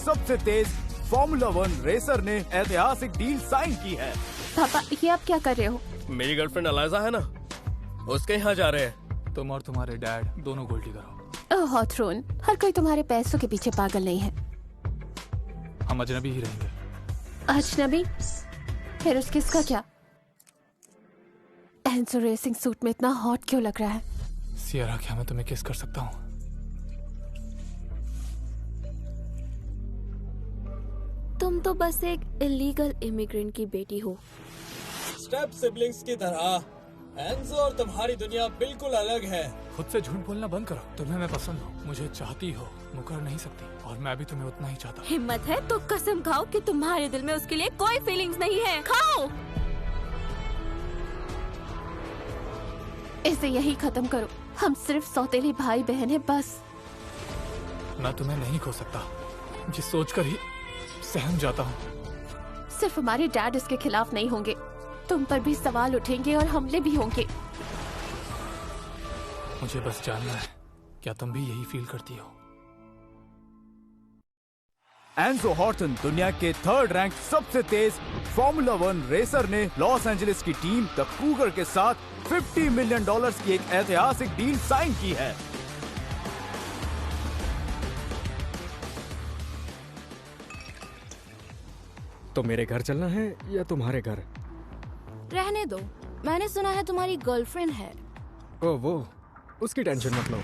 सबसे तेज formula 1 racer ने ऐतिहासिक डील साइन की है। पापा, ये आप क्या कर रहे हो? मेरी गर्लफ्रेंड अलाइजा है ना, उसके यहाँ जा रहे हैं। तुम और तुम्हारे डैड दोनों गोल्डी करो। ओह हॉथरून, हर कोई तुम्हारे पैसों के पीछे पागल नहीं है। हम अजनबी ही रहेंगे। अजनबी? फिर उस किसका क्या? एंसो रेसिंग सूट में इतना हॉट क्यों लग रहा है? सियरा, क्या मैं तुम्हें किस कर सकता हूँ? तुम तो बस एक इलीगल इमिग्रेंट की बेटी हो। स्टेप सिबलिंग्स की तरह एंजो और तुम्हारी दुनिया बिल्कुल अलग है। खुद से झूठ बोलना बंद करो। तुम्हें मैं पसंद हूँ, मुझे चाहती हो, मुकर नहीं सकती, और मैं भी तुम्हें उतना ही चाहता हूँ। हिम्मत है तो कसम खाओ कि तुम्हारे दिल में उसके लिए कोई फीलिंग्स नहीं है। खाओ। इसे यही खत्म करो। हम सिर्फ सौतेले भाई बहन हैं बस। मैं तुम्हें नहीं खो सकता, जिस सोच कर ही सहम जाता हूँ। सिर्फ हमारे डैड इसके खिलाफ नहीं होंगे, तुम पर भी सवाल उठेंगे और हमले भी होंगे। मुझे बस जानना है, क्या तुम भी यही फील करती हो? एंजो हॉर्टन दुनिया के 3rd रैंक सबसे तेज फॉर्मूला 1 रेसर ने लॉस एंजलिस की टीम द कूगर के साथ $50 मिलियन की एक ऐतिहासिक डील साइन की है। तो मेरे घर चलना है या तुम्हारे घर? रहने दो, मैंने सुना है तुम्हारी गर्लफ्रेंड है। ओ वो, उसकी टेंशन मत लो।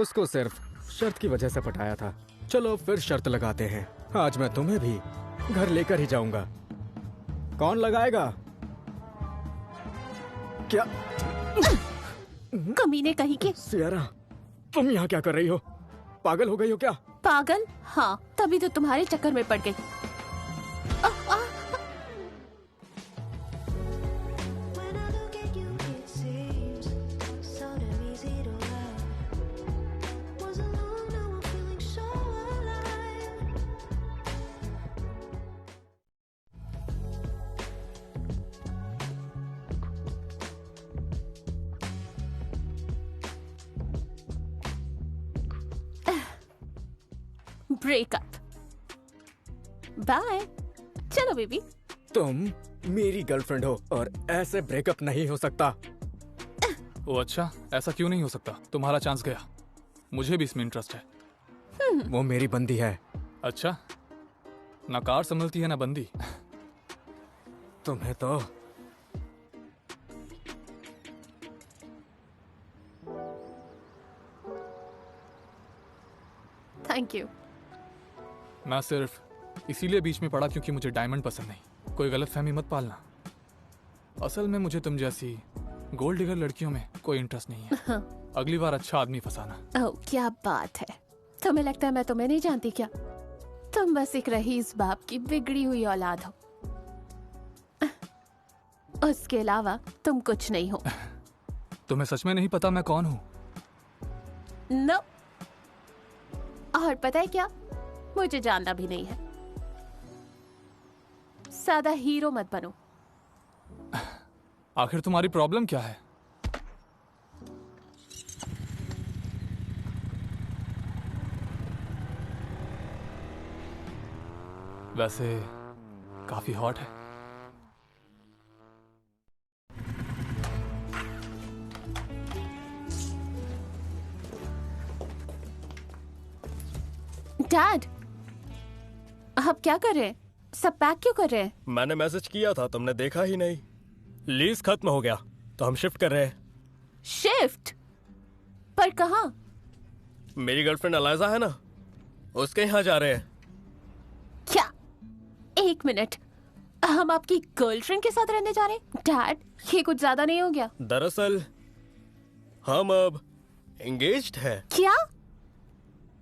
उसको सिर्फ शर्त की वजह से पटाया था। चलो फिर शर्त लगाते हैं। आज मैं तुम्हें भी घर लेकर ही जाऊंगा। कौन लगाएगा? क्या? कमीने कहीं के। सियरा, तुम यहाँ क्या कर रही हो? पागल हो गई हो क्या? पागल? हाँ, तभी तो तुम्हारे चक्कर में पड़ गई। ब्रेकअप। बाय। चलो बेबी। तुम मेरी गर्लफ्रेंड हो और ऐसे ब्रेकअप नहीं हो सकता। ओ अच्छा, ऐसा क्यों नहीं हो सकता? तुम्हारा चांस गया। मुझे भी इसमें इंटरेस्ट है। वो मेरी बंदी है। अच्छा, ना कार संभलती है ना बंदी। तुम्हें तो थैंक यू। मैं सिर्फ इसीलिए बीच में पड़ा क्योंकि मुझे डायमंड पसंद नहीं। कोई गलत फहमी मत पालना। असल में मुझे तुम जैसी गोल्ड डिगर लड़कियों में कोई इंटरेस्ट नहीं है। अगली बार अच्छा आदमी फंसाना। ओह क्या बात है। तुम्हें लगता है मैं तुम्हें नहीं जानती क्या? तुम बस एक रईस बाप की बिगड़ी हुई औलाद हो। उसके अलावा तुम कुछ नहीं हो। तुम्हें सच में नहीं पता मैं कौन हूँ? नो। और पता है क्या, मुझे जानना भी नहीं है। सादा हीरो मत बनो। आखिर तुम्हारी प्रॉब्लम क्या है? वैसे काफी हॉट है। डैड, आप क्या कर रहे हैं? सब पैक क्यों कर रहे हैं? मैंने मैसेज किया था, तुमने देखा ही नहीं। लीज खत्म हो गया तो हम शिफ्ट कर रहे हैं। शिफ्ट? पर कहाँ? मेरी गर्लफ्रेंड अलाइजा है ना, उसके यहाँ जा रहे हैं। क्या? एक मिनट, हम आपकी गर्लफ्रेंड के साथ रहने जा रहे हैं? डैड, ये कुछ ज्यादा नहीं हो गया? दरअसल हम अब एंगेज्ड हैं। क्या?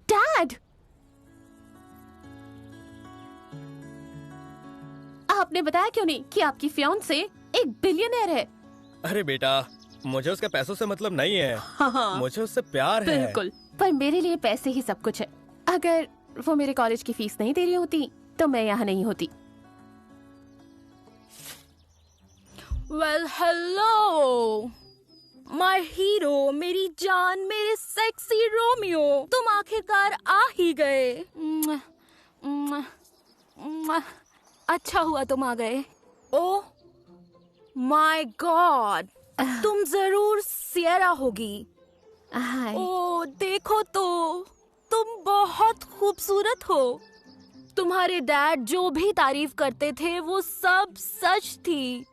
डैड, आपने बताया क्यों नहीं कि आपकी फियांसे एक बिलियनर है? अरे बेटा, मुझे उसके पैसों से मतलब नहीं है। हाँ। मुझे उससे प्यार है। बिल्कुल, पर मेरे लिए पैसे ही सब कुछ है। अगर वो मेरे कॉलेज की फीस नहीं दे रही होती तो मैं यहाँ नहीं होती। वेल हेलो माय हीरो, मेरी जान, मेरे सेक्सी रोमियो, तुम आखिरकार आ ही गए। अच्छा हुआ तुम आ गए। ओह माय गॉड, तुम जरूर सियरा होगी। हाय। ओह देखो तो, तुम बहुत खूबसूरत हो। तुम्हारे डैड जो भी तारीफ करते थे वो सब सच थी।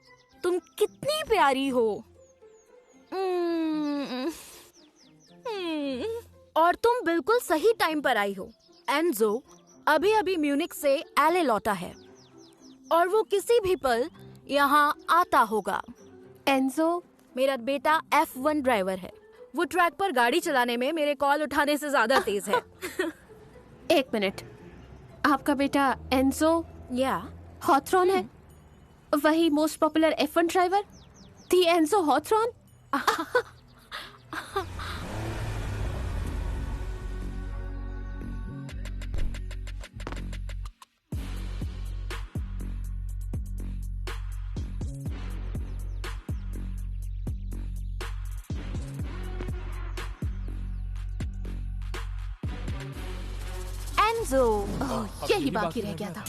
तुम कितनी प्यारी हो। और तुम बिल्कुल सही टाइम पर आई हो। एंजो अभी अभी म्यूनिक से एले लौटा है और वो किसी भी पल यहाँ आता होगा। एंजो मेरा बेटा F1 ड्राइवर है। वो ट्रैक पर गाड़ी चलाने में मेरे कॉल उठाने से ज्यादा तेज है। एक मिनट, आपका बेटा एंजो या हॉथरॉन है? वही मोस्ट पॉपुलर F1 ड्राइवर, दी एंजो हॉथरॉन। एंजो यही बाकी रह गया था।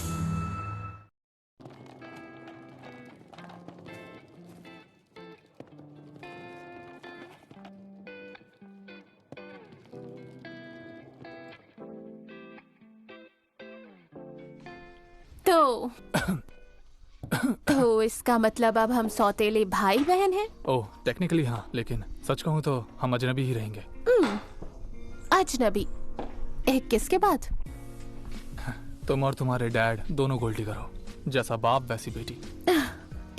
तो इसका मतलब अब हम सौतेले भाई बहन हैं? ओह टेक्निकली हाँ, लेकिन सच कहूँ तो हम अजनबी ही रहेंगे। अजनबी? एक किसके बाद? तुम और तुम्हारे डैड दोनों गोल्ड डिगर हो, जैसा बाप वैसी बेटी।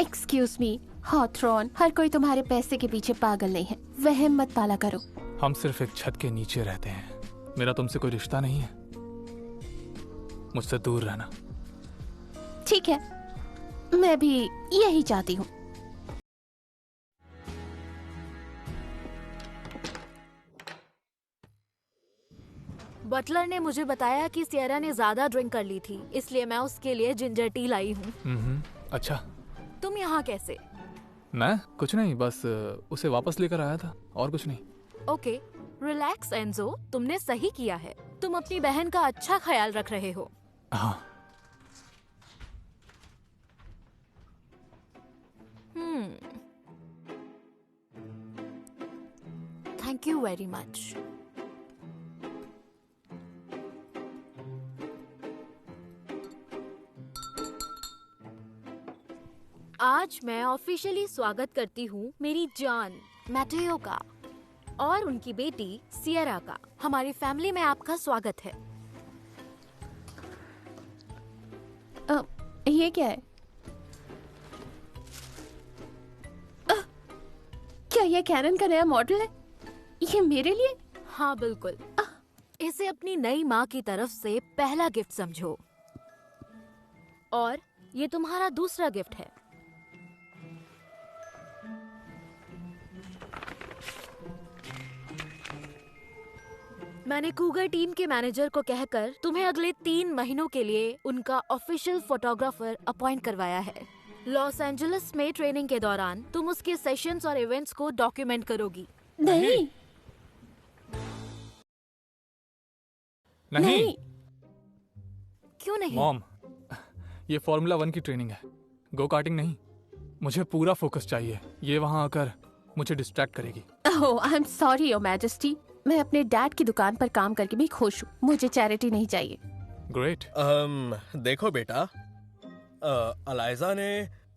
एक्सक्यूज मी हॉथरॉन, हर कोई तुम्हारे पैसे के पीछे पागल नहीं है, वहम मत पाला करो। हम सिर्फ एक छत के नीचे रहते हैं। मेरा तुमसे कोई रिश्ता नहीं है, मुझसे दूर रहना। ठीक है, मैं भी यही चाहती हूँ। बटलर ने मुझे बताया कि सियरा ने ज्यादा ड्रिंक कर ली थी, इसलिए मैं उसके लिए जिंजर टी लाई हूँ। अच्छा। तुम यहाँ कैसे? मैं कुछ नहीं, बस उसे वापस लेकर आया था, और कुछ नहीं। ओके, रिलैक्स एंजो, तुमने सही किया है। तुम अपनी बहन का अच्छा ख्याल रख रहे हो। हाँ। Thank you very much. आज मैं ऑफिशियली स्वागत करती हूँ मेरी जान मैटेओ का और उनकी बेटी सियरा का। हमारी फैमिली में आपका स्वागत है। ये क्या है? क्या ये कैनन का नया मॉडल है? ये मेरे लिए? हाँ बिल्कुल। इसे अपनी नई माँ की तरफ से पहला गिफ्ट समझो, और ये तुम्हारा दूसरा गिफ्ट है। मैंने कूगर टीम के मैनेजर को कहकर तुम्हें अगले 3 महीनों के लिए उनका ऑफिशियल फोटोग्राफर अपॉइंट करवाया है। लॉस एंजलिस में ट्रेनिंग के दौरान तुम उसके सेशंस और इवेंट्स को डॉक्यूमेंट करोगी। नहीं। नहीं। क्यों नहीं? मॉम, ये फॉर्मूला 1 की ट्रेनिंग है, गो कार्टिंग नहीं। मुझे पूरा फोकस चाहिए। ये वहाँ आकर मुझे डिस्ट्रैक्ट करेगी। Oh, I am sorry your majesty. मैं अपने डैड की दुकान पर काम करके भी खुश हूँ। मुझे चैरिटी नहीं चाहिए। ग्रेट। देखो बेटा, अलाइजा ने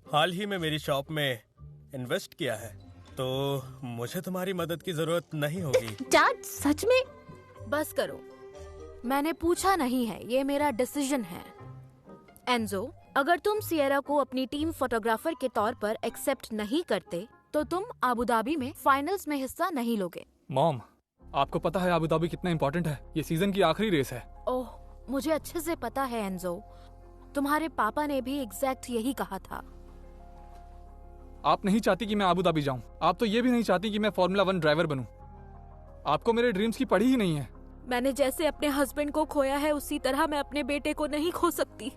हाल ही में मेरी शॉप में इन्वेस्ट किया है, तो मुझे तुम्हारी मदद की जरूरत नहीं होगी। डैड सच में? बस करो, मैंने पूछा नहीं है, ये मेरा डिसीजन है। एंजो, अगर तुम सियरा को अपनी टीम फोटोग्राफर के तौर पर एक्सेप्ट नहीं करते तो तुम अबू धाबी में फाइनल्स में हिस्सा नहीं लोगे। मॉम, आपको पता है अबू धाबी कितना इम्पोर्टेंट है? ये सीजन की आखिरी रेस है। ओह, मुझे अच्छे से पता है एंजो। तुम्हारे पापा ने भी एग्जैक्ट यही कहा था। आप नहीं चाहती कि मैं अबू धाबी जाऊं। आप तो ये भी नहीं चाहती कि मैं फॉर्मूला 1 ड्राइवर बनूं। आपको मेरे ड्रीम्स की पड़ी ही नहीं है। मैंने जैसे अपने हस्बैंड को खोया है उसी तरह मैं अपने बेटे को नहीं खो सकती।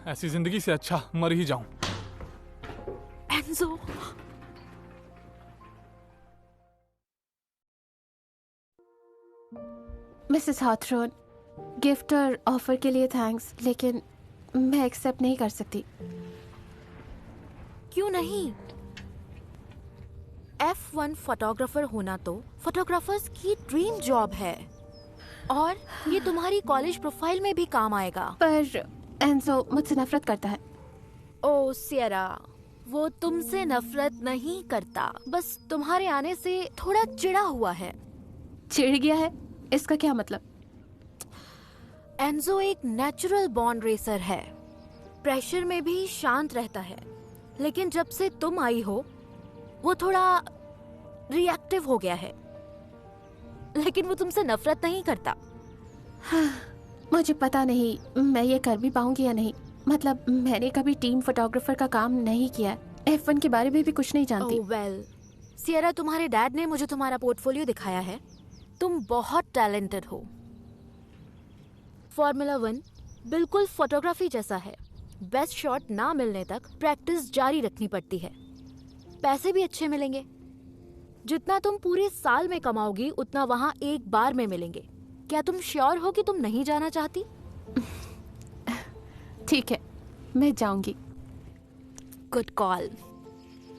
ऐसी जिंदगी से अच्छा मर ही जाऊं। एंजो, मिसेस हॉथरन, गिफ्ट और ऑफर के लिए थैंक्स, लेकिन मैं एक्सेप्ट नहीं कर सकती। क्यों नहीं? F1 फोटोग्राफर होना तो फोटोग्राफर्स की ड्रीम जॉब है और ये तुम्हारी कॉलेज प्रोफाइल में भी काम आएगा। पर एंजो मुझसे नफरत करता है। ओ सियरा, वो तुमसे नफरत नहीं करता, बस तुम्हारे आने से थोड़ा चिढ़ा हुआ है। चिढ़ गया है? इसका क्या मतलब? एंजो एक नेचुरल बॉर्न रेसर है, प्रेशर में भी शांत रहता है, लेकिन जब से तुम आई हो वो थोड़ा रिएक्टिव हो गया है। लेकिन वो तुमसे नफरत नहीं करता। मुझे पता नहीं मैं ये कर भी पाऊंगी या नहीं। मतलब मैंने कभी टीम फोटोग्राफर का काम नहीं किया, F1 के बारे में भी कुछ नहीं जानती। वेल, सियरा, तुम्हारे डैड ने मुझे तुम्हारा पोर्टफोलियो दिखाया है। तुम बहुत टैलेंटेड हो। फॉर्मूला 1 बिल्कुल फोटोग्राफी जैसा है। बेस्ट शॉट ना मिलने तक प्रैक्टिस जारी रखनी पड़ती है। पैसे भी अच्छे मिलेंगे। जितना तुम पूरे साल में कमाओगी उतना वहाँ एक बार में मिलेंगे। क्या तुम श्योर हो कि तुम नहीं जाना चाहती? ठीक है, मैं जाऊंगी। Good call.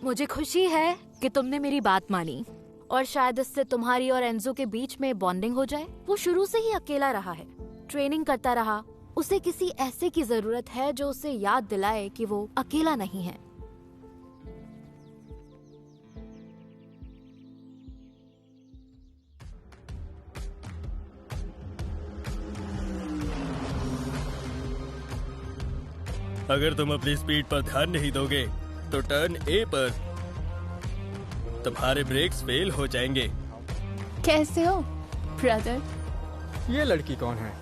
मुझे खुशी है कि तुमने मेरी बात मानी और शायद इससे तुम्हारी और एंजो के बीच में बॉन्डिंग हो जाए। वो शुरू से ही अकेला रहा है, ट्रेनिंग करता रहा। उसे किसी ऐसे की जरूरत है जो उसे याद दिलाए कि वो अकेला नहीं है। अगर तुम अपनी स्पीड पर ध्यान नहीं दोगे तो टर्न ए पर तुम्हारे ब्रेक्स फेल हो जाएंगे। कैसे हो ब्रदर? ये लड़की कौन है?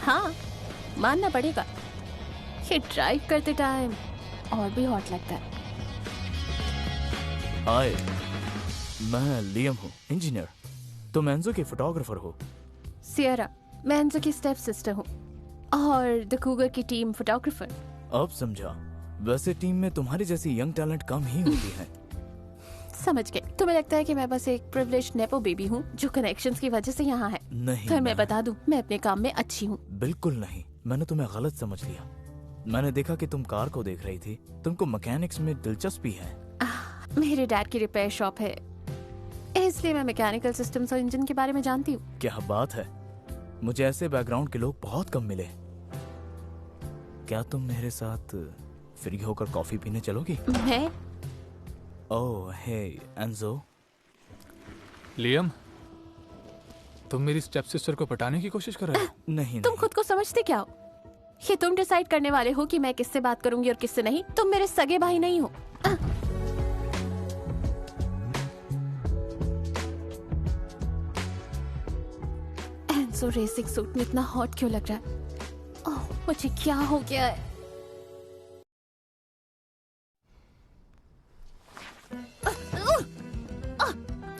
हाँ, मानना पड़ेगा, ये ड्राइव करते टाइम और भी हॉट लगता है। हाय, मैं लियम हूँ, इंजीनियर। तुम एंजो के फोटोग्राफर हो? सियरा, मैं एंजो की स्टेप सिस्टर हूँ और द कूगर की टीम फोटोग्राफर। अब समझा। वैसे टीम में तुम्हारी जैसी यंग टैलेंट कम ही होती है। समझ गए। तुम्हें लगता है कि मैं बस एक प्रिविलेज्ड नेपो बेबी हूँ जो कनेक्शंस की वजह से यहाँ है? नहीं, फिर मैं बता दूँ, मैं अपने काम में अच्छी हूँ। बिल्कुल नहीं, मैंने तुम्हें गलत समझ लिया। मैंने देखा कि तुम कार को देख रही थी। तुमको मैकेनिक्स में दिलचस्पी है। मेरे डैड की रिपेयर शॉप है, इसलिए मैं मैकेनिकल सिस्टम्स और इंजन के बारे में जानती हूँ। क्या बात है, मुझे ऐसे बैकग्राउंड के लोग बहुत कम मिले। क्या तुम मेरे साथ फ्री होकर कॉफी पीने चलोगी? मैं? ओह हे एंजो। लियम, तुम मेरी स्टेप सिस्टर को पटाने की कोशिश कर रहे हो? नहीं तुम नहीं। खुद को समझते क्या हो? ये तुम डिसाइड करने वाले हो कि मैं किससे बात करूंगी और किससे नहीं। तुम मेरे सगे भाई नहीं हो। एंजो रेसिंग सूट में इतना हॉट क्यों लग रहा है? ओह, मुझे क्या हो गया है?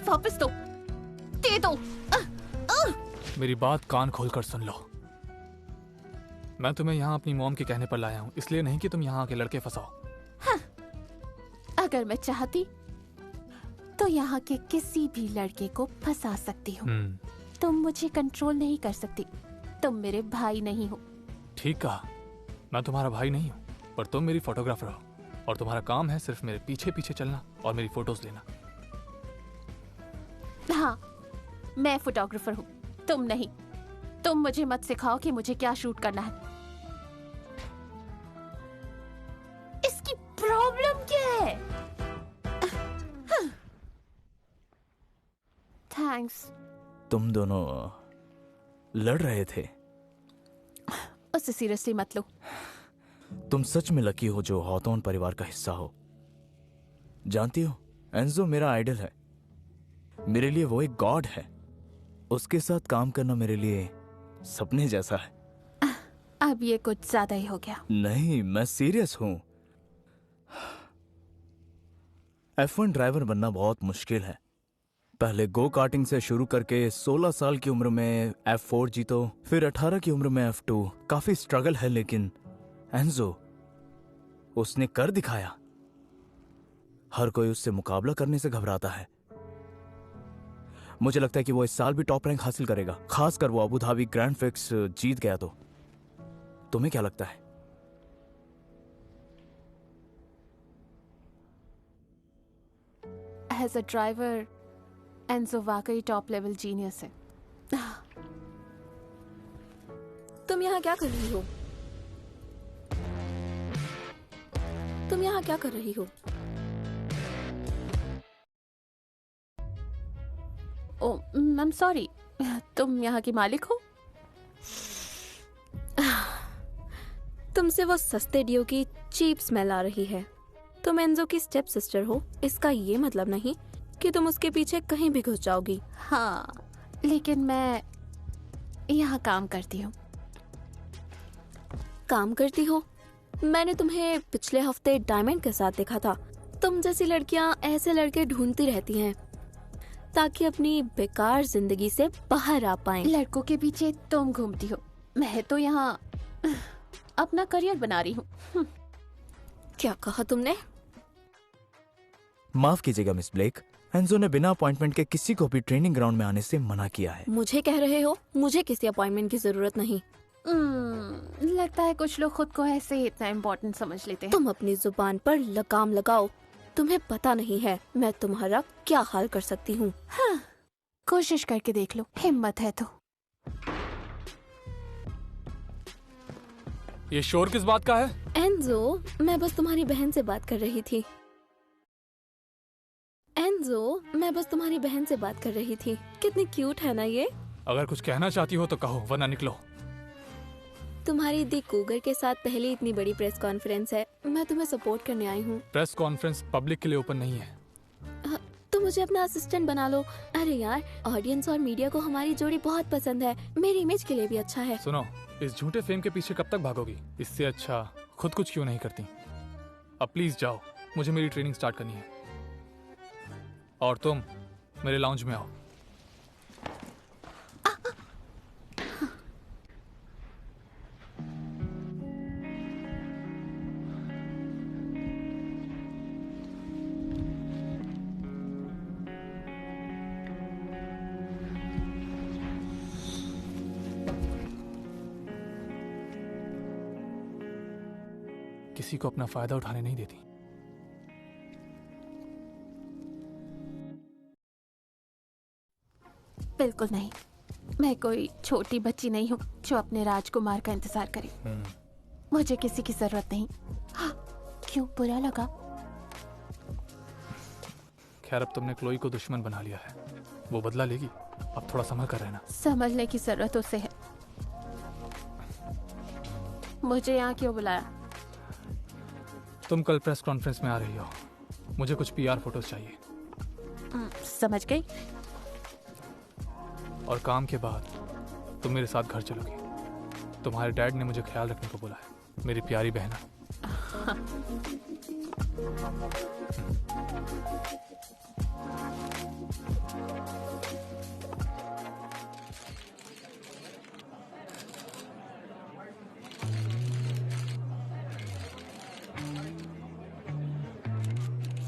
वापस दो, दे दो। मेरी बात कान खोलकर सुन लो। मैं तुम्हें यहाँ अपनी मॉम के कहने पर लाया हूँ, इसलिए नहीं कि तुम यहाँ आके लड़के फंसाओ। अगर मैं चाहती तो यहाँ के किसी भी लड़के को फंसा सकती हूँ। तुम मुझे कंट्रोल नहीं कर सकती। तुम मेरे भाई नहीं हो। ठीक कहा, मैं तुम्हारा भाई नहीं हूँ, पर तुम मेरी फोटोग्राफर हो और तुम्हारा काम है सिर्फ मेरे पीछे पीछे चलना और मेरी फोटोज लेना। हाँ, मैं फोटोग्राफर हूँ, तुम नहीं। तुम मुझे मत सिखाओ कि मुझे क्या शूट करना है। इसकी प्रॉब्लम क्या है? थैंक्स। तुम दोनों लड़ रहे थे? उससे सीरियसली मत लो। तुम सच में लकी हो जो हॉथॉर्न परिवार का हिस्सा हो। जानती हो, एंजो मेरा आइडल है। मेरे लिए वो एक गॉड है। उसके साथ काम करना मेरे लिए सपने जैसा है। अब ये कुछ ज्यादा ही हो गया। नहीं, मैं सीरियस हूं। F1 ड्राइवर बनना बहुत मुश्किल है। पहले गो कार्टिंग से शुरू करके 16 साल की उम्र में F4 जीतो, फिर 18 की उम्र में F2। काफी स्ट्रगल है, लेकिन एंजो उसने कर दिखाया। हर कोई उससे मुकाबला करने से घबराता है। मुझे लगता है कि वो इस साल भी टॉप रैंक हासिल करेगा, खासकर वो अबू धाबी ग्रैंड फिक्स जीत गया तो। तुम्हें क्या लगता है? एज अ ड्राइवर एंजो वाकई टॉप लेवल जीनियस है। तुम यहाँ क्या कर रही हो? तुम यहाँ क्या कर रही हो? ओ, आई एम सॉरी। तुम यहाँ की मालिक हो? तुमसे वो सस्ते डियो की चीप स्मेल आ रही है। तुम एंजो की स्टेप सिस्टर हो, इसका ये मतलब नहीं कि तुम उसके पीछे कहीं भी घुस जाओगी। हाँ, लेकिन मैं यहाँ काम करती हूँ। काम करती हो? मैंने तुम्हें पिछले हफ्ते डायमंड के साथ देखा था। तुम जैसी लड़कियाँ ऐसे लड़के ढूंढती रहती हैं ताकि अपनी बेकार जिंदगी से बाहर आ पाएं। लड़कों के पीछे तुम घूमती हो, मैं तो यहाँ अपना करियर बना रही हूँ। क्या कहा तुमने? माफ कीजिएगा मिस ब्लेक, एंजो ने बिना अपॉइंटमेंट के किसी को भी ट्रेनिंग ग्राउंड में आने से मना किया है। मुझे कह रहे हो? मुझे किसी अपॉइंटमेंट की जरूरत नहीं। लगता है कुछ लोग खुद को ऐसे ही इतना इम्पोर्टेंट समझ लेते हैं। तुम अपनी जुबान पर लगाम लगाओ। तुम्हें पता नहीं है मैं तुम्हारा क्या हाल कर सकती हूँ। हाँ, कोशिश करके देख लो, हिम्मत है तो। ये शोर किस बात का है? एंजो, मैं बस तुम्हारी बहन से बात कर रही थी। एंजो, मैं बस तुम्हारी बहन से बात कर रही थी। कितनी क्यूट है ना ये। अगर कुछ कहना चाहती हो तो कहो, वरना निकलो। तुम्हारी दी कूगर के साथ पहली इतनी बड़ी प्रेस कॉन्फ्रेंस है। मैं तुम्हें सपोर्ट करने आई हूँ। प्रेस कॉन्फ्रेंस पब्लिक के लिए ओपन नहीं है। तो मुझे अपना असिस्टेंट बना लो। अरे यार, ऑडियंस और मीडिया को हमारी जोड़ी बहुत पसंद है। मेरी इमेज के लिए भी अच्छा है। सुनो, इस झूठे फेम के पीछे कब तक भागोगी? इससे अच्छा खुद कुछ क्यों नहीं करती? अब प्लीज जाओ, मुझे मेरी ट्रेनिंग स्टार्ट करनी है। और तुम मेरे लाउंज में आओ। किसी को अपना फायदा उठाने नहीं देती। बिल्कुल नहीं, मैं कोई छोटी बच्ची नहीं हूँ जो अपने राजकुमार का इंतजार करे। मुझे किसी की जरूरत नहीं। हाँ, क्यों बुरा लगा? खैर, अब तुमने क्लोई को दुश्मन बना लिया है, वो बदला लेगी। अब थोड़ा संभल कर रहना। समझने की जरूरत उसे है। मुझे यहाँ क्यों बुलाया? तुम कल प्रेस कॉन्फ्रेंस में आ रही हो, मुझे कुछ पीआर फोटोज चाहिए। समझ गई। और काम के बाद तुम मेरे साथ घर चलोगी। तुम्हारे डैड ने मुझे ख्याल रखने को बोला है, मेरी प्यारी बहना।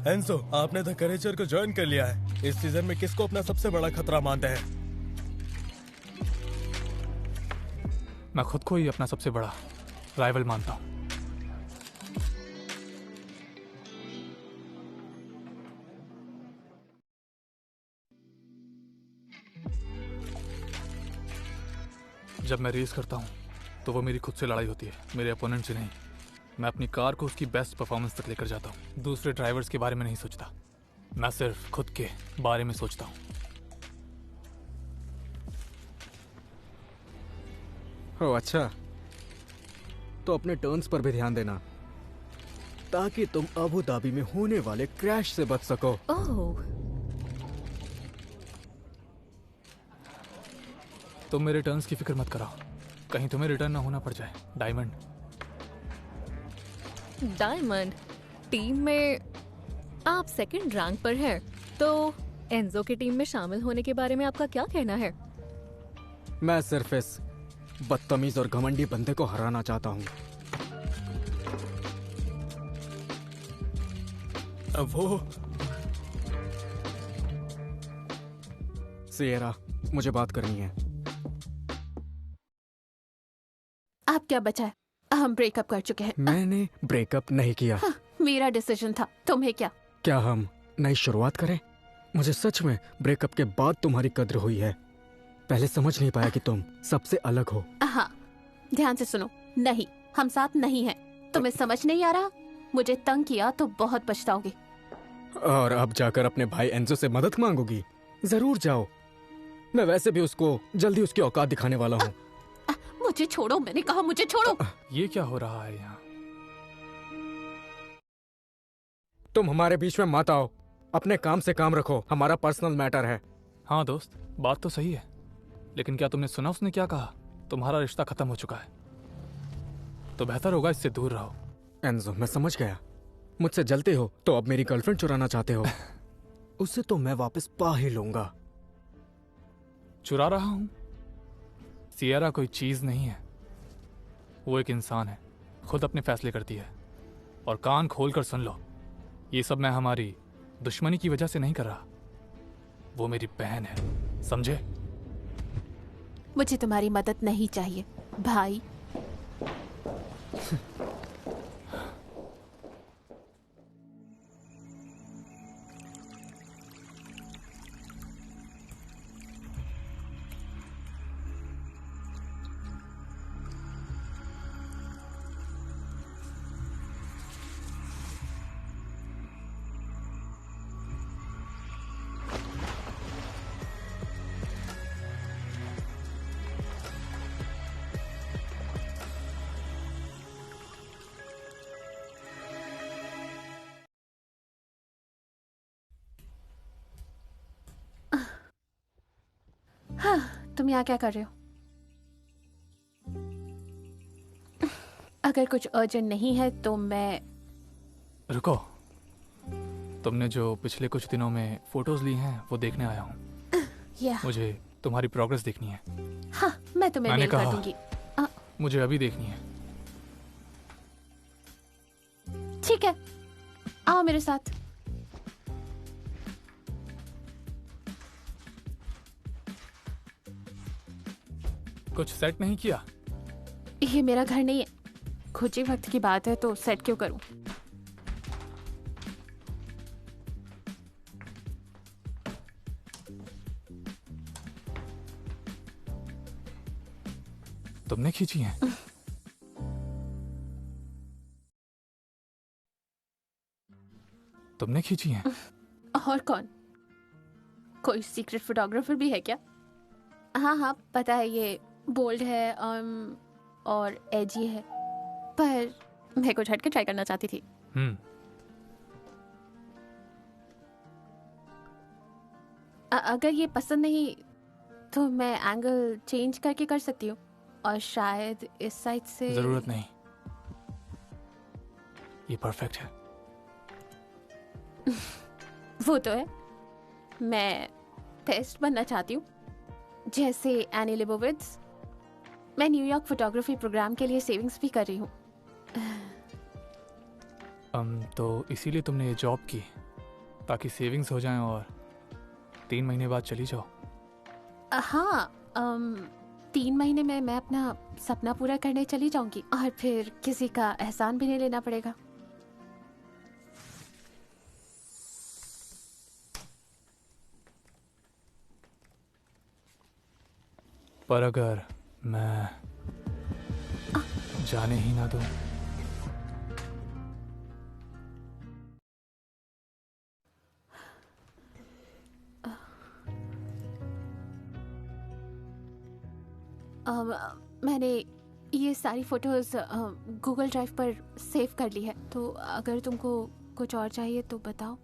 एंजो, आपने द करेजर को ज्वाइन कर लिया है। इस सीजन में किसको अपना सबसे बड़ा खतरा मानते हैं? मैं खुद को ही अपना सबसे बड़ा राइवल मानता हूं। जब मैं रेस करता हूं तो वो मेरी खुद से लड़ाई होती है, मेरे अपोनेंट से नहीं। मैं अपनी कार को उसकी बेस्ट परफॉर्मेंस तक लेकर जाता हूं। दूसरे ड्राइवर्स के बारे में नहीं सोचता, मैं सिर्फ खुद के बारे में सोचता हूं। ओह अच्छा, तो अपने टर्न्स पर भी ध्यान देना ताकि तुम अबू धाबी में होने वाले क्रैश से बच सको। ओह, तुम मेरे टर्न्स की फिक्र मत कराओ, कहीं तुम्हें रिटर्न ना होना पड़ जाए। डायमंड। डायमंड टीम में आप सेकंड रैंक पर हैं, तो एंजो की टीम में शामिल होने के बारे में आपका क्या कहना है? मैं सिर्फ इस बदतमीज और घमंडी बंदे को हराना चाहता हूँ। वो सिएरा, मुझे बात करनी है। आप क्या बचा है? हम ब्रेकअप कर चुके हैं। मैंने ब्रेकअप नहीं किया। हाँ, मेरा डिसीजन था, तुम्हें क्या? क्या हम नई शुरुआत करें? मुझे सच में ब्रेकअप के बाद तुम्हारी कद्र हुई है। पहले समझ नहीं पाया कि तुम सबसे अलग हो। हाँ, ध्यान से सुनो। नहीं, हम साथ नहीं हैं। तुम्हें समझ नहीं आ रहा? मुझे तंग किया तो बहुत पछताओगे। और अब जाकर अपने भाई एंजो से मदद मांगोगी? जरूर जाओ। मैं वैसे भी उसको जल्दी उसकी औकात दिखाने वाला हूँ। मुझे छोड़ो, मैंने कहा मुझे छोड़ो। ये क्या हो रहा है यहाँ? तुम हमारे बीच में मत आओ। अपने काम से काम रखो, हमारा पर्सनल मैटर है। हाँ दोस्त, बात तो सही है, लेकिन क्या तुमने सुना उसने क्या कहा? तुम्हारा रिश्ता खत्म हो चुका है, तो बेहतर होगा इससे दूर रहो। एंजो, मैं समझ गया। मुझसे जलते हो तो अब मेरी गर्लफ्रेंड चुराना चाहते हो। उसे तो मैं वापस पा ही लूंगा। चुरा रहा हूं? सिएरा कोई चीज नहीं है, वो एक इंसान है, खुद अपने फैसले करती है। और कान खोलकर सुन लो, ये सब मैं हमारी दुश्मनी की वजह से नहीं कर रहा। वो मेरी बहन है, समझे? मुझे तुम्हारी मदद नहीं चाहिए भाई। हाँ, तुम यहाँ क्या कर रहे हो? अगर कुछ अर्जेंट नहीं है तो मैं... रुको, तुमने जो पिछले कुछ दिनों में फोटोज ली हैं वो देखने आया हूँ। मुझे तुम्हारी प्रोग्रेस देखनी है। हाँ, मैं तुम्हें मैंने मेल कर कहा। दूंगी। मुझे अभी देखनी है। ठीक है, आओ मेरे साथ। कुछ सेट नहीं किया? ये मेरा घर नहीं है, कुछ ही वक्त की बात है तो सेट क्यों करूं? तुमने खींची हैं? तुमने खींची हैं? और कौन? कोई सीक्रेट फोटोग्राफर भी है क्या? हाँ हाँ, पता है, ये बोल्ड है और एजी है, पर मैं कुछ हटके ट्राई करना चाहती थी। अगर ये पसंद नहीं तो मैं एंगल चेंज करके कर सकती हूँ, और शायद इस साइड से... जरूरत नहीं, ये परफेक्ट है। वो तो है, मैं टेस्ट बनना चाहती हूँ, जैसे एनी लिबोविट्ज। मैं न्यूयॉर्क फोटोग्राफी प्रोग्राम के लिए सेविंग्स भी कर रही हूँ। तो इसीलिए तुमने ये जॉब की, ताकि सेविंग्स हो जाएं और 3 महीने बाद चली जाओ। हाँ, 3 महीने में मैं अपना सपना पूरा करने चली जाऊंगी, और फिर किसी का एहसान भी नहीं लेना पड़ेगा। पर अगर मैं जाने ही ना दूं? मैंने ये सारी फोटोज गूगल ड्राइव पर सेव कर ली है, तो अगर तुमको कुछ और चाहिए तो बताओ।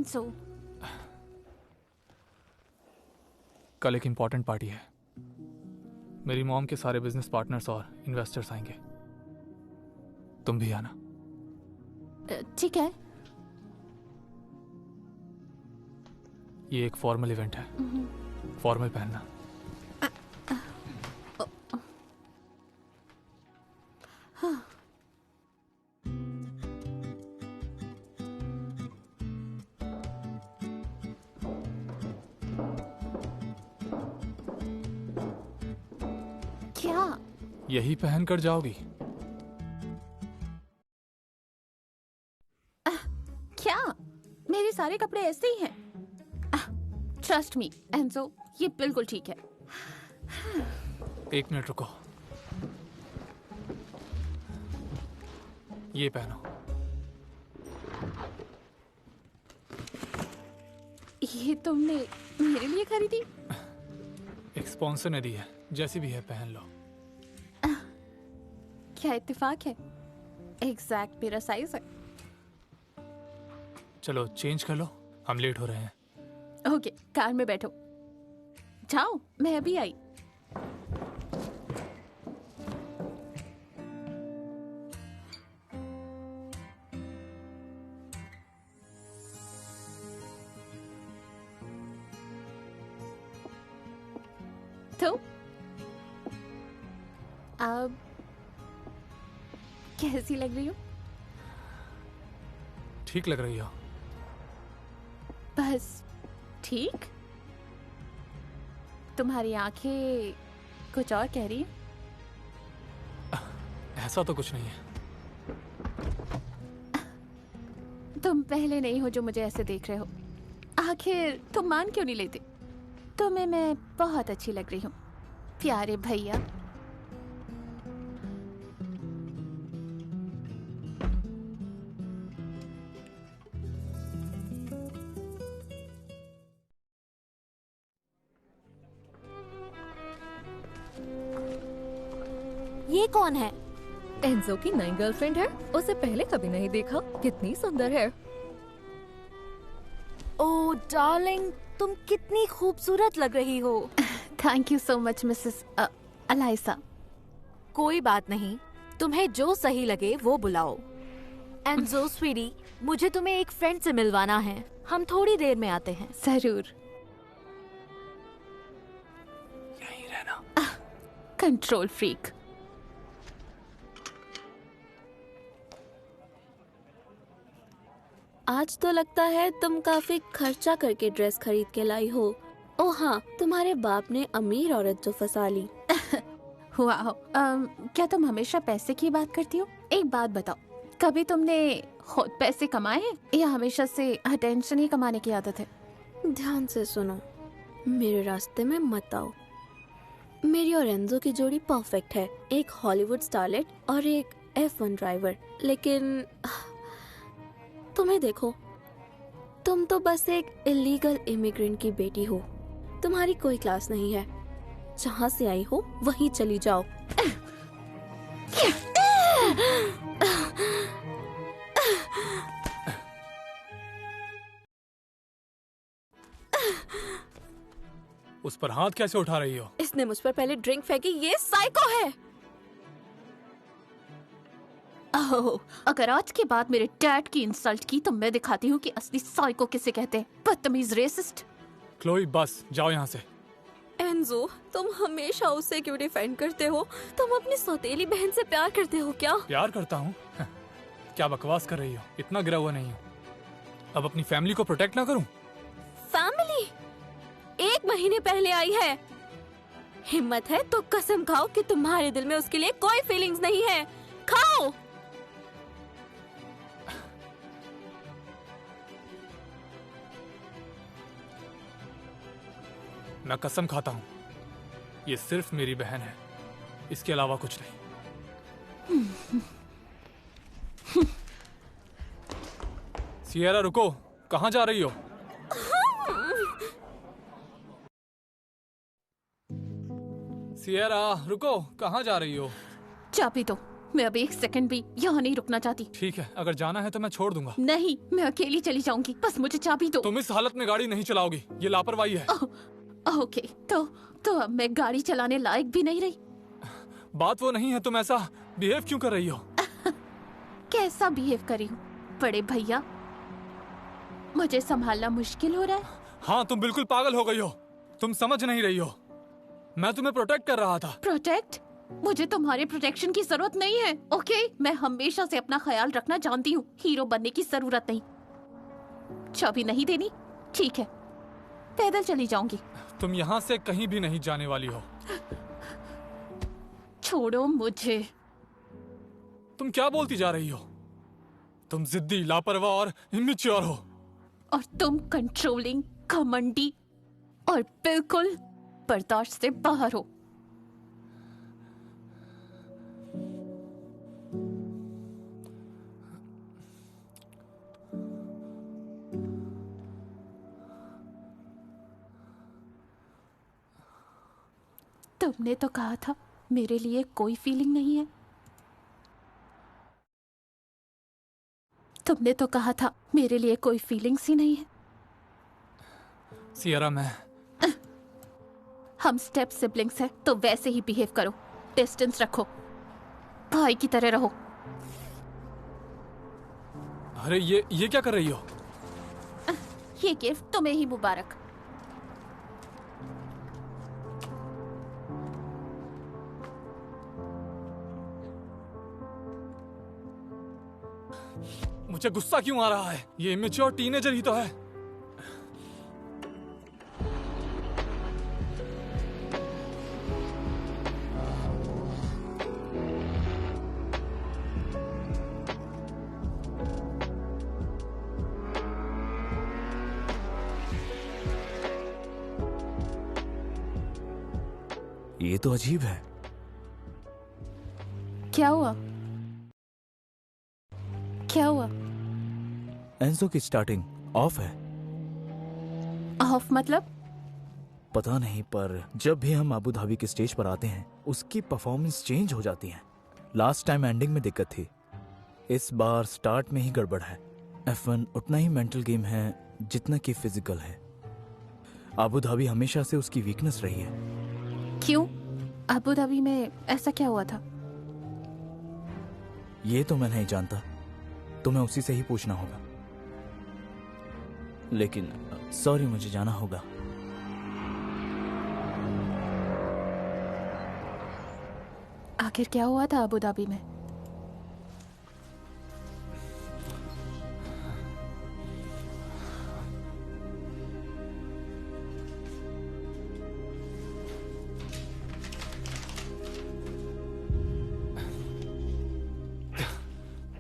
एंसो, कल एक इम्पोर्टेंट पार्टी है। मेरी मॉम के सारे बिजनेस पार्टनर्स और इन्वेस्टर्स आएंगे। तुम भी आना। ठीक है। ये एक फॉर्मल इवेंट है, फॉर्मल पहनना। क्या? यही पहन कर जाओगी? क्या? मेरे सारे कपड़े ऐसे ही हैं। ट्रस्ट मी एंजो, ये बिल्कुल ठीक है। 1 मिनट रुको, ये पहनो। ये तुमने मेरे लिए खरीदी? एक स्पॉन्सर ने दी है, जैसी भी है पहन लो। क्या इत्तेफाक है, एग्जैक्ट मेरा साइज है। चलो चेंज कर लो, हम लेट हो रहे हैं। ओके, कार में बैठो। जाओ, मैं अभी आई। तो अब कैसी लग रही हो? ठीक लग रही हो। बस ठीक? तुम्हारी आंखें कुछ और कह रही है। ऐसा तो कुछ नहीं है। तुम पहले नहीं हो जो मुझे ऐसे देख रहे हो। आखिर तुम मान क्यों नहीं लेते? तुम्हें मैं बहुत अच्छी लग रही हूँ, प्यारे भैया। ये कौन है? एंजो की नई गर्लफ्रेंड है, उसे पहले कभी नहीं देखा। कितनी सुंदर है। ओह डार्लिंग, तुम कितनी खूबसूरत लग रही हो। Thank you so much Mrs ELISA. कोई बात नहीं, तुम्हें जो सही लगे वो बुलाओ। एंजो स्वीटी, मुझे तुम्हें एक फ्रेंड से मिलवाना है। हम थोड़ी देर में आते हैं। जरूर। यहीं रहना। Control freak. आज तो लगता है तुम काफी खर्चा करके ड्रेस खरीद के लाई हो। ओह हाँ, तुम्हारे बाप ने अमीर औरत जो फंसा ली। वाह, क्या तुम हमेशा पैसे की बात करती हो? एक बात बताओ, कभी तुमने खुद पैसे कमाए हैं या हमेशा से अटेंशन ही कमाने की आदत है? ध्यान से सुनो, मेरे रास्ते में मत आओ। मेरी और एंजो की जोड़ी परफेक्ट है, एक हॉलीवुड स्टारलेट और एक F1 ड्राइवर। लेकिन तुम्हें देखो, तुम तो बस एक इलीगल इमिग्रेंट की बेटी हो। तुम्हारी कोई क्लास नहीं है। जहाँ से आई हो वहीं चली जाओ। उस पर हाथ कैसे उठा रही हो? इसने मुझ पर पहले ड्रिंक फेंकी। ये साइको है। ओह, अगर आज के बाद मेरे डैड की इंसल्ट की तो मैं दिखाती हूँ कि असली साइको किसे कहते हैं। बदतमीज रेसिस्ट। क्लोई बस जाओ यहाँ से। एंजो, तुम हमेशा उसे क्यों डिफेंड करते हो? तुम अपनी सौतेली बहन से प्यार करते हो क्या? प्यार करता हूँ? क्या बकवास कर रही हो? इतना गिरा हुआ नहीं हूँ। अब अपनी फैमिली को प्रोटेक्ट ना करूँ? फैमिली 1 महीने पहले आई है। हिम्मत है तो कसम खाओ कि तुम्हारे दिल में उसके लिए कोई फीलिंग्स नहीं है। खाओ। मैं कसम खाता हूँ, ये सिर्फ मेरी बहन है, इसके अलावा कुछ नहीं। सियरा रुको, कहाँ जा रही हो? सियरा रुको, कहाँ जा रही हो? चाबी दो। मैं अब एक सेकंड भी यहाँ नहीं रुकना चाहती। ठीक है, अगर जाना है तो मैं छोड़ दूंगा। नहीं, मैं अकेली चली जाऊंगी, बस मुझे चाबी दो। तुम इस हालत में गाड़ी नहीं चलाओगी, ये लापरवाही है। ओके, तो अब मैं गाड़ी चलाने लायक भी नहीं रही। बात वो नहीं है, तुम ऐसा बिहेव क्यों कर रही हो? कैसा बिहेव करी हूँ बड़े भैया? मुझे संभालना मुश्किल हो रहा है। हाँ, तुम बिल्कुल पागल हो गई हो, तुम समझ नहीं रही हो। मैं तुम्हें प्रोटेक्ट कर रहा था। प्रोटेक्ट? मुझे तुम्हारे प्रोटेक्शन की जरूरत नहीं है, ओके? मैं हमेशा से अपना ख्याल रखना जानती हूँ, हीरो बनने की जरूरत नहीं। चाबी नहीं देनी? ठीक है, पैदल चली जाऊंगी। तुम यहाँ से कहीं भी नहीं जाने वाली हो। छोड़ो मुझे। तुम क्या बोलती जा रही हो? तुम जिद्दी, लापरवाह और इमेच्योर हो। और तुम कंट्रोलिंग, घमंडी और बिल्कुल बर्दाश्त से बाहर हो। तुमने तो कहा था मेरे लिए कोई फीलिंग नहीं है। तुमने तो कहा था मेरे लिए कोई फीलिंग्स ही नहीं है। सियरा, मैं हम स्टेप सिबलिंग्स हैं तो वैसे ही बिहेव करो, डिस्टेंस रखो, भाई की तरह रहो। अरे ये क्या कर रही हो? ये गिफ्ट तुम्हें ही मुबारक। मुझे गुस्सा क्यों आ रहा है? ये इमेच्योर टीनेजर ही तो है। ये तो अजीब है। क्या हुआ? क्या हुआ? एंजो की स्टार्टिंग ऑफ है। ऑफ मतलब? पता नहीं, पर जब भी हम अबू धाबी के स्टेज पर आते हैं उसकी परफॉर्मेंस चेंज हो जाती है। लास्ट टाइम एंडिंग में दिक्कत थी, इस बार स्टार्ट में ही गड़बड़ है। F1 उतना ही मेंटल गेम है जितना कि फिजिकल है। अबू धाबी हमेशा से उसकी वीकनेस रही है। क्यों? अबू धाबी में ऐसा क्या हुआ था? ये तो मैं नहीं जानता, तुम्हें उसी से ही पूछना होगा। लेकिन सॉरी, मुझे जाना होगा। आखिर क्या हुआ था अबू धाबी में?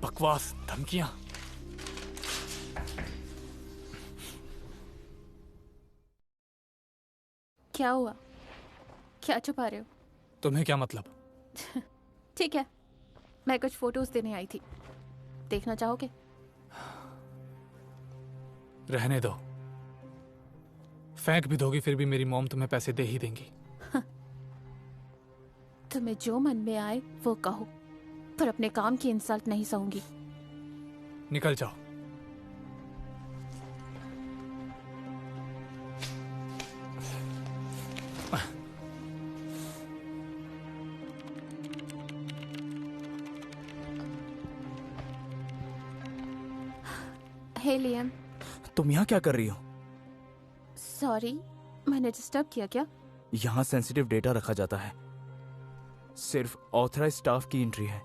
बकवास, धमकियां। क्या हुआ? क्या छुपा रहे हो? तुम्हें क्या मतलब? ठीक है, मैं कुछ फोटोज देने आई थी, देखना चाहोगे? रहने दो, फेंक भी दोगी फिर भी मेरी मॉम तुम्हें पैसे दे ही देंगी। तुम्हें जो मन में आए वो कहो, पर अपने काम की इंसल्ट नहीं सहूंगी। निकल जाओ। हे लियम। तुम यहाँ क्या कर रही हो? सॉरी, मैंने डिस्टर्ब किया क्या? यहाँ सेंसिटिव डेटा रखा जाता है, सिर्फ ऑथराइज स्टाफ की एंट्री है।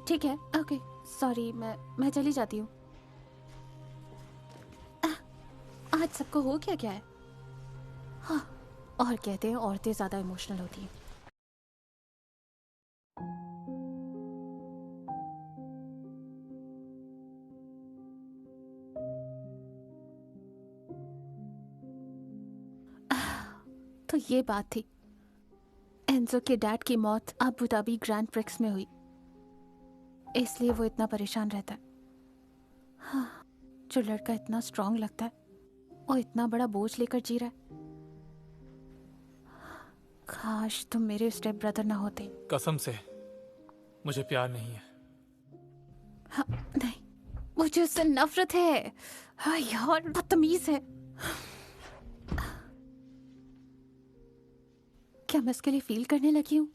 ठीक है, ओके, सॉरी, मैं चली जाती हूँ। आज सबको हो क्या है? हाँ, और कहते हैं औरतें ज्यादा इमोशनल होती हैं। तो ये बात थी। एंजो के डैड की मौत अबू धाबी ग्रैंड प्रिक्स में हुई, इसलिए वो इतना परेशान रहता है। हाँ, जो लड़का इतना स्ट्रांग लगता है और इतना बड़ा बोझ लेकर जी रहा है। काश तुम मेरे स्टेप ब्रदर ना होते। कसम से मुझे प्यार नहीं है। हाँ, नहीं, मुझे उससे नफरत है। हाँ यार, बदतमीज है। क्या मैं इसके लिए फील करने लगी हूँ?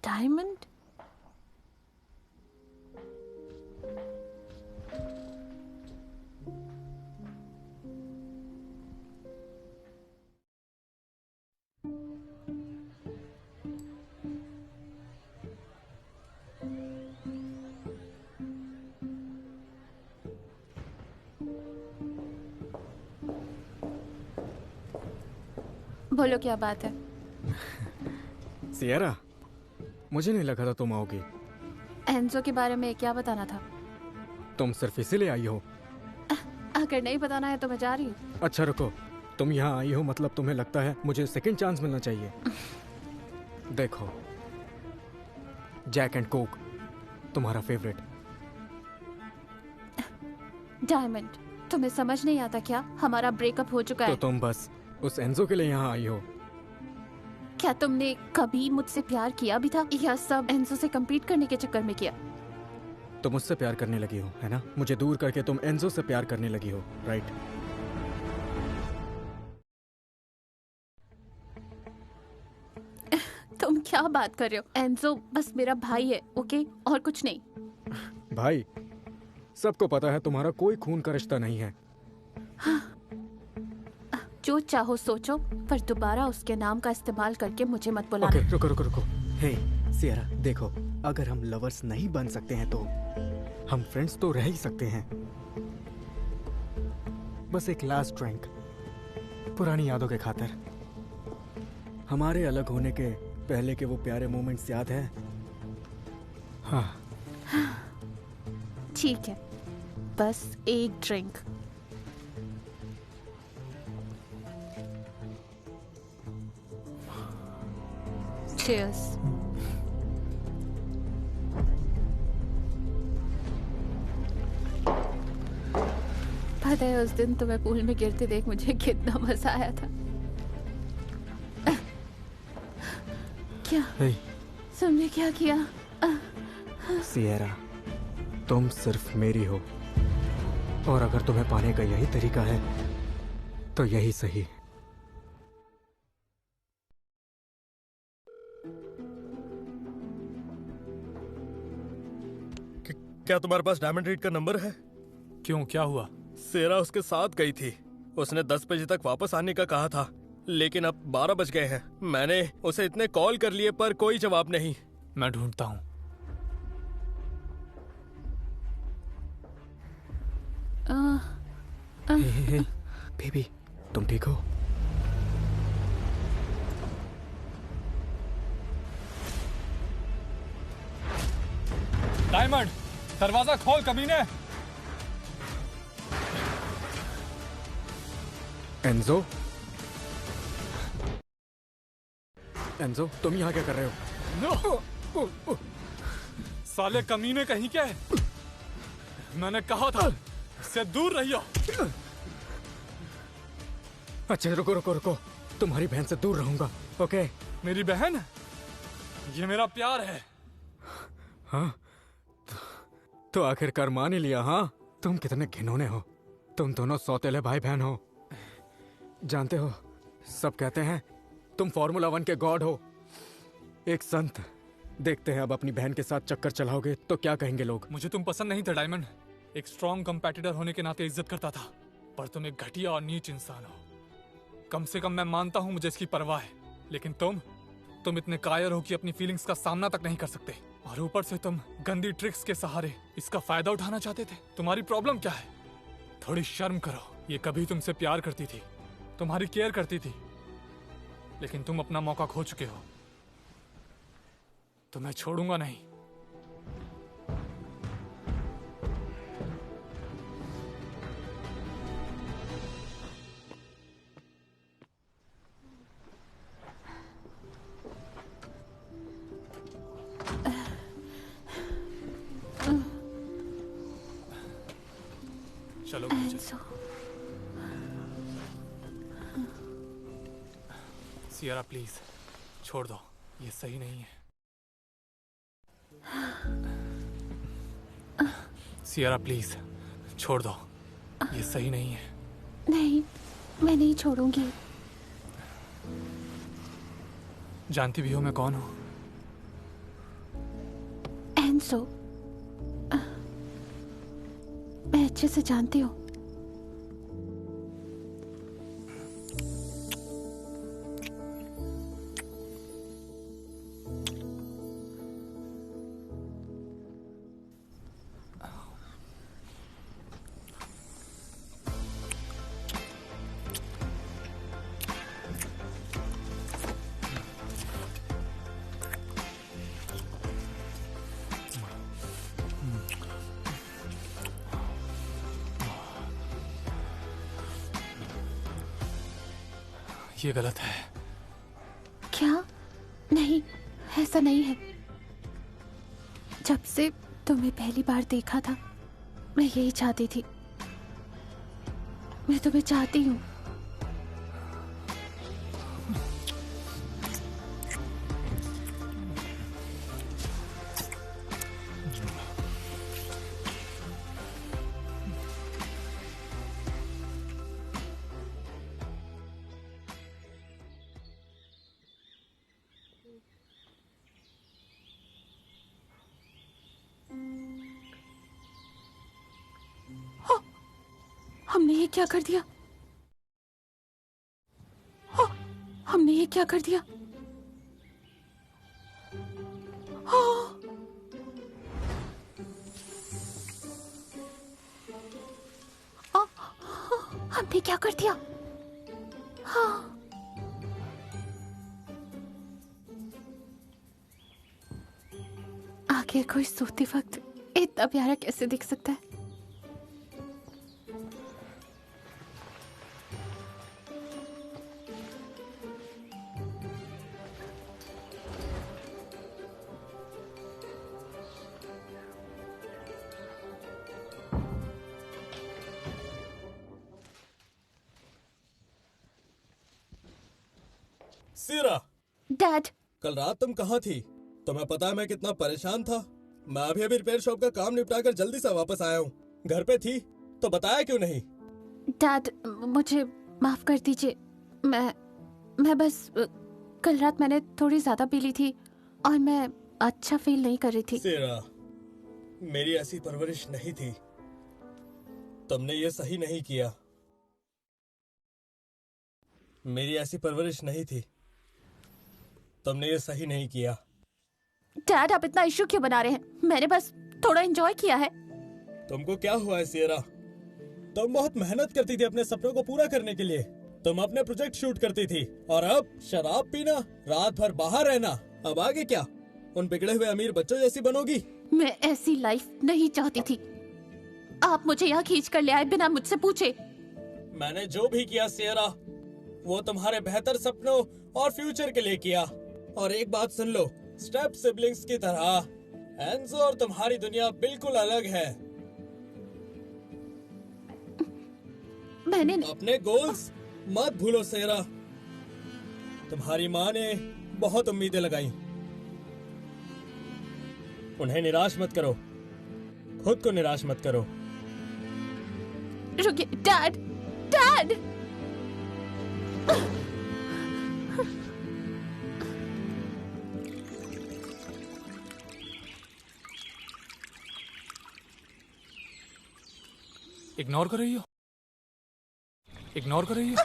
डायमंड? बोलो क्या बात है? सियरा, मुझे नहीं लगा था तुम आओगी। एंजो के बारे में क्या बताना था? तुम सिर्फ इसीलिए आई हो? अगर नहीं बताना है तो मैं जा रही हूँ। अच्छा रुको, तुम यहाँ आई हो मतलब तुम्हें लगता है मुझे सेकंड चांस मिलना चाहिए। देखो, जैक एंड कोक तुम्हारा फेवरेट। डायमंड, तुम्हें समझ नहीं आता क्या? हमारा ब्रेकअप हो चुका तो है। तुम बस उस एंजो के लिए यहाँ आई हो? क्या तुमने कभी मुझसे प्यार किया भी था, या सब एंजो से कम्पीट करने के चक्कर में किया? तुम मुझसे प्यार करने लगी हो, है ना? मुझे दूर करके तुम एंजो से प्यार करने लगी हो, राइट? तुम क्या बात कर रहे हो? एंजो बस मेरा भाई है, ओके? और कुछ नहीं। भाई, सबको पता है तुम्हारा कोई खून का रिश्ता नहीं है। जो चाहो सोचो, पर दोबारा उसके नाम का इस्तेमाल करके मुझे मत बुलाना। ओके, रुको रुको रुको। हे सियरा, देखो, अगर हम लवर्स नहीं बन सकते हैं तो हम फ्रेंड्स तो रह ही सकते हैं। बस एक लास्ट ड्रिंक, पुरानी यादों के खातिर। हमारे अलग होने के पहले के वो प्यारे मोमेंट्स याद हैं? हाँ। ठीक है, बस एक ड्रिंक। Cheers. पता है उस दिन तुम्हें पूल में गिरते देख मुझे कितना मजा आया था। क्या हे तुमने क्या किया? सियरा, तुम सिर्फ मेरी हो, और अगर तुम्हें पाने का यही तरीका है तो यही सही। क्या तुम्हारे पास डायमंड रीड का नंबर है? क्यों, क्या हुआ? सेरा उसके साथ गई थी। उसने 10 बजे तक वापस आने का कहा था, लेकिन अब 12 बज गए हैं। मैंने उसे इतने कॉल कर लिए पर कोई जवाब नहीं। मैं ढूंढता हूँ। हे, बेबी, तुम ठीक हो? डायमंड, दरवाजा खोल कमीने। एंजो, एंजो, तुम यहाँ क्या कर रहे हो? नो! साले कमीने कहीं के! मैंने कहा था इससे दूर रहियो। अच्छा रुको रुको रुको, तुम्हारी बहन से दूर रहूंगा, ओके? मेरी बहन? ये मेरा प्यार है। हाँ, तो आखिरकार मान ही लिया। हाँ, तुम कितने घिनौने हो। तुम दोनों सौतेले भाई बहन हो। जानते हो, सब कहते हैं तुम फार्मूला 1 के गॉड हो, एक संत। देखते हैं अब अपनी बहन के साथ चक्कर चलाओगे तो क्या कहेंगे लोग। मुझे तुम पसंद नहीं थे डायमंड। एक स्ट्रॉन्ग कंपेटिटर होने के नाते इज्जत करता था, पर तुम एक घटिया और नीच इंसान हो। कम से कम मैं मानता हूँ मुझे इसकी परवाह है, लेकिन तुम इतने कायर हो कि अपनी फीलिंग्स का सामना तक नहीं कर सकते, और ऊपर से तुम गंदी ट्रिक्स के सहारे इसका फायदा उठाना चाहते थे। तुम्हारी प्रॉब्लम क्या है? थोड़ी शर्म करो। ये कभी तुमसे प्यार करती थी, तुम्हारी केयर करती थी, लेकिन तुम अपना मौका खो चुके हो। तो मैं छोड़ूंगा नहीं। चलो सियरा प्लीज छोड़ दो, ये सही नहीं है। सियरा प्लीज छोड़ दो, ये सही नहीं है। नहीं, मैं नहीं छोड़ूंगी। जानती भी हो मैं कौन हूँ? एंसो, मैं अच्छे से जानती हूँ। ये गलत है। क्या? नहीं, ऐसा नहीं है। जब से तुम्हें पहली बार देखा था, मैं यही चाहती थी। मैं तुम्हें चाहती हूँ। हमने ये क्या कर दिया? हमने ये क्या कर दिया? हमने क्या कर दिया? आखिर कोई सोते वक्त इतना प्यारा कैसे दिख सकता है? सियरा, डैड, कल रात तुम कहाँ थी? तुम्हें पता है मैं कितना परेशान था। मैं अभी रिपेयर शॉप का काम निपटाकर जल्दी से वापस आया हूँ। घर पे थी तो बताया क्यों नहीं? डैड, मुझे माफ कर दीजिए। मैं बस कल रात मैंने थोड़ी ज्यादा पी ली थी और मैं अच्छा फील नहीं कर रही थी। सियरा, मेरी ऐसी परवरिश नहीं थी। तुमने ये सही नहीं किया। मेरी ऐसी परवरिश नहीं थी। तुमने ये सही नहीं किया। डैड, आप इतना इशू क्यों बना रहे हैं? मैंने बस थोड़ा एंजॉय किया है। तुमको क्या हुआ है सियरा? तुम बहुत मेहनत करती थी अपने सपनों को पूरा करने के लिए। तुम अपने प्रोजेक्ट शूट करती थी और अब शराब पीना, रात भर बाहर रहना। अब आगे क्या? उन बिगड़े हुए अमीर बच्चों जैसी बनोगी? मैं ऐसी लाइफ नहीं चाहती थी। आप मुझे यहाँ खींच कर ले आए बिना मुझसे पूछे। मैंने जो भी किया सियरा, वो तुम्हारे बेहतर सपनों और फ्यूचर के लिए किया। और एक बात सुन लो, स्टेप सिबलिंग्स की तरह एंजो और तुम्हारी दुनिया बिल्कुल अलग है। मैंने अपने गोल्स मत भूलो सियरा। तुम्हारी माँ ने बहुत उम्मीदें लगाई। उन्हें निराश मत करो, खुद को निराश मत करो। रुकिए डैड, डैड! इग्नोर कर रही हो? इग्नोर कर रही हो?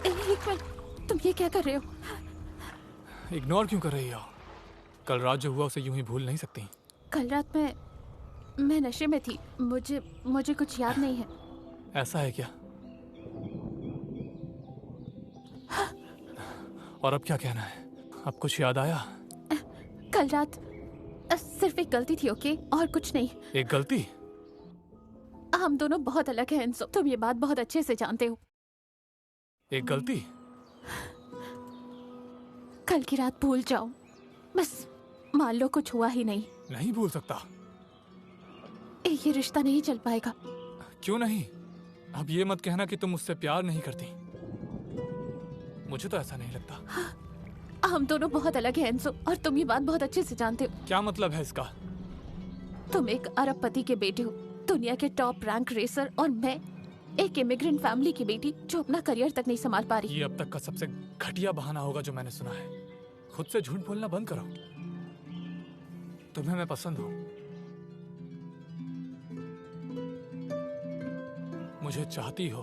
एक मिनट, तुम ये क्या कर रहे हो? इग्नोर क्यों कर रही हो? कल रात जो हुआ उसे यूं ही भूल नहीं सकती। कल रात मैं नशे में थी। मुझे कुछ याद नहीं है। ऐसा है क्या? और अब क्या कहना है? अब कुछ याद आया? कल रात सिर्फ एक गलती थी, ओके? और कुछ नहीं। एक गलती? हम दोनों बहुत अलग हैं एंसो, तुम ये बात बहुत अच्छे से जानते हो। एक गलती? कल की रात भूल जाओ, बस मान लो कुछ हुआ ही नहीं। नहीं भूल सकता। ये रिश्ता नहीं चल पाएगा। क्यों नहीं? अब ये मत कहना कि तुम मुझसे प्यार नहीं करती। मुझे तो ऐसा नहीं लगता। हम दोनों बहुत अलग हैं एंसो, और तुम ये बात बहुत अच्छे से जानते हो। क्या मतलब है इसका? तुम एक अरबपति के बेटे हो, दुनिया के टॉप रैंक रेसर, और मैं एक इमिग्रेंट फैमिली की बेटी जो अपना करियर तक नहीं संभाल पा रही। ये अब तक का सबसे घटिया बहाना होगा जो मैंने सुना है। खुद से झूठ बोलना बंद करो। तुम्हें मैं पसंद हूँ। मुझे चाहती हो,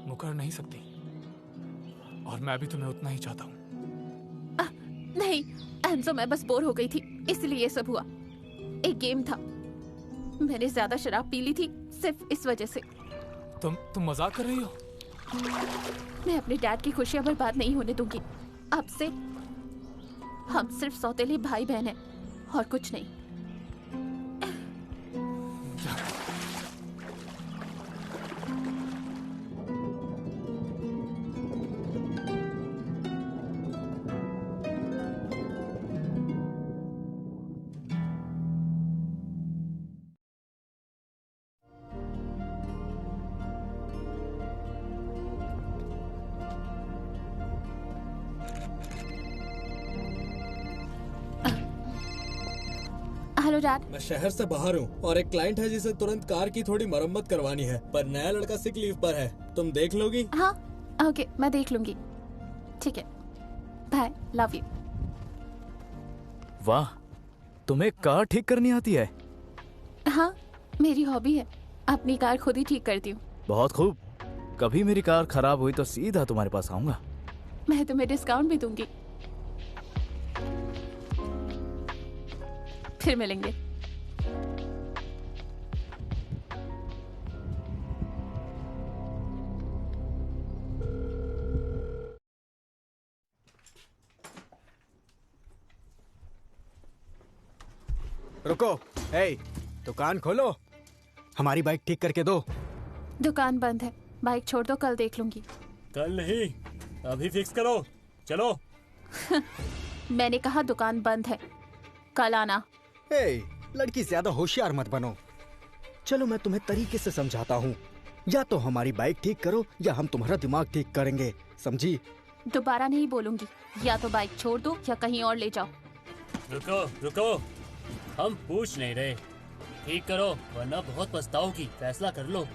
मुकर नहीं सकती, और मैं भी तुम्हें उतना ही चाहता हूँ। नहीं एंसो, मैं बस बोर हो गई थी, इसलिए ये सब हुआ। एक गेम था, मैंने ज्यादा शराब पी ली थी सिर्फ इस वजह से। तुम मजाक कर रही हो? मैं अपने डैड की खुशियां बर्बाद नहीं होने दूंगी। अब से हम सिर्फ सौतेले भाई बहन हैं और कुछ नहीं। Hello dad. मैं शहर से बाहर हूँ और एक क्लाइंट है जिसे तुरंत कार की थोड़ी मरम्मत करवानी है, पर नया लड़का सिक लीव पर है। तुम देख लोगी? हाँ ओके, मैं देख लूंगी। ठीक है, बाय, लव यू। वाह, तुम्हें कार ठीक करनी आती है? हाँ, मेरी हॉबी है। अपनी कार खुद ही ठीक करती हूँ। बहुत खूब। कभी मेरी कार खराब हुई तो सीधा तुम्हारे पास आऊंगा। मैं तुम्हें डिस्काउंट भी दूंगी। फिर मिलेंगे। रुको, हे, दुकान खोलो। हमारी बाइक ठीक करके दो। दुकान बंद है, बाइक छोड़ दो, कल देख लूंगी। कल नहीं, अभी फिक्स करो। चलो। मैंने कहा दुकान बंद है, कल आना। हे, लड़की ज्यादा होशियार मत बनो। चलो मैं तुम्हें तरीके से समझाता हूँ। या तो हमारी बाइक ठीक करो या हम तुम्हारा दिमाग ठीक करेंगे, समझी? दोबारा नहीं बोलूंगी। या तो बाइक छोड़ दो या कहीं और ले जाओ। रुको रुको, हम पूछ नहीं रहे। ठीक करो वरना बहुत पछताओगी। फैसला कर लो।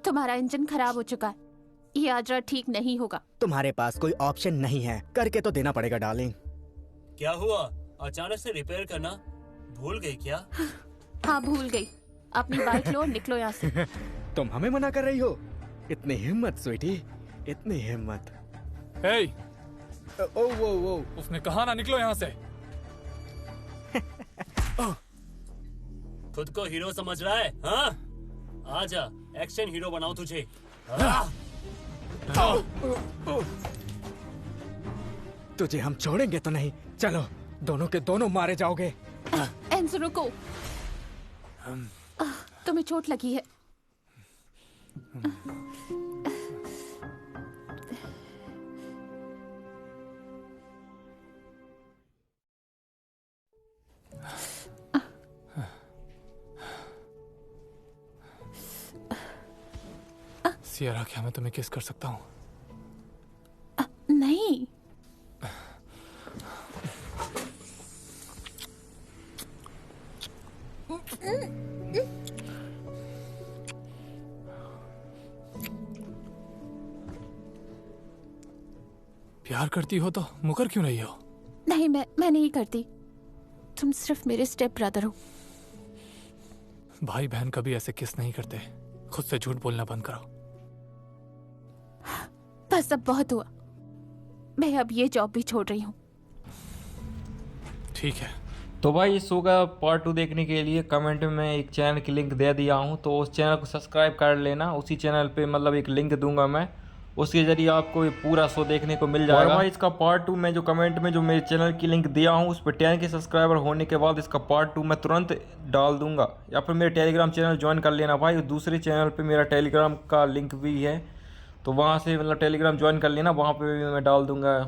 तुम्हारा इंजन खराब हो चुका है, ये आज रात ठीक नहीं होगा। तुम्हारे पास कोई ऑप्शन नहीं है, करके तो देना पड़ेगा डार्लिंग। क्या हुआ? अचानक से रिपेयर करना भूल गई क्या? हाँ भूल गई। अपनी बाइक लो और निकलो यहाँ से। तुम हमें मना कर रही हो? इतनी हिम्मत स्वीटी, इतनी हिम्मत। हे, ओ वो वो, उसने कहा ना निकलो यहाँ से। खुद को हीरो समझ रहा है? हाँ, आजा, एक्शन हीरो बनाओ तुझे। तुझे हम छोड़ेंगे तो नहीं। चलो, दोनों के दोनों मारे जाओगे। एंसो रुको, तुम्हें चोट लगी है। सियरा, क्या मैं तुम्हें किस कर सकता हूँ? नहीं। प्यार करती हो तो मुकर क्यों रही हो? नहीं, मैं नहीं करती। तुम सिर्फ मेरे स्टेप ब्रदर हो। भाई बहन कभी ऐसे किस नहीं करते। खुद से झूठ बोलना बंद करो। बस अब बहुत हुआ, मैं अब ये जॉब भी छोड़ रही हूँ। ठीक है। तो भाई इस शो का पार्ट 2 देखने के लिए कमेंट में मैं एक चैनल की लिंक दे दिया हूँ, तो उस चैनल को सब्सक्राइब कर लेना। उसी चैनल पे मतलब एक लिंक दूंगा मैं, उसके जरिए आपको ये पूरा शो देखने को मिल जाएगा। और भाई इसका पार्ट 2 मैं जो कमेंट में जो मेरे चैनल की लिंक दिया हूँ उस पर 10 के सब्सक्राइबर होने के बाद इसका पार्ट 2 मैं तुरंत डाल दूंगा, या फिर मेरे टेलीग्राम चैनल ज्वाइन कर लेना भाई। दूसरे चैनल पे मेरा टेलीग्राम का लिंक भी है, तो वहाँ से मतलब टेलीग्राम ज्वाइन कर लेना, वहाँ पे भी मैं डाल दूंगा।